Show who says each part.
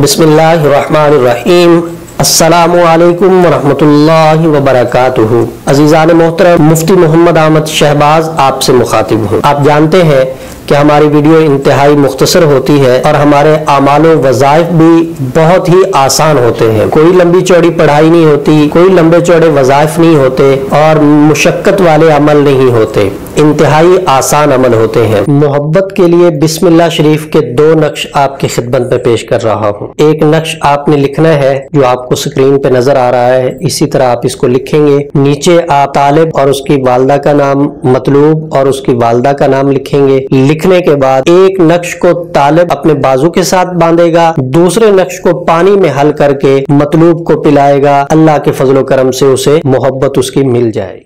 Speaker 1: बिस्मिल्लाहिर्रहमानिर्रहीम। अस्सलामु अलैकुम वरहमतुल्लाहि वबरकातुहू। अज़ीज़ान मोहतरम, मुफ्ती मोहम्मद अहमद शहबाज आपसे मुखातिब हूँ। आप जानते हैं कि हमारी वीडियो इंतहाई मुख्तसर होती है और हमारे आमाल व वज़ाइफ भी बहुत ही आसान होते हैं। कोई लंबी चौड़ी पढ़ाई नहीं होती, कोई लंबे चौड़े वज़ाइफ नहीं होते और मुशक्कत वाले अमल नहीं होते, इंतहाई आसान अमल होते हैं। मोहब्बत के लिए बिस्मिल्लाह शरीफ के 2 नक्श आपकी खिदमत में पेश कर रहा हूँ। एक नक्श आपने लिखना है जो आपको स्क्रीन पे नजर आ रहा है, इसी तरह आप इसको लिखेंगे। नीचे आप तालिब और उसकी वालदा का नाम, मतलूब और उसकी वालदा का नाम लिखेंगे। लिखने के बाद एक नक्श को तालिब अपने बाजू के साथ बांधेगा, दूसरे नक्श को पानी में हल करके मतलूब को पिलाएगा। अल्लाह के फजलो करम से उसे मोहब्बत उसकी मिल जाएगी।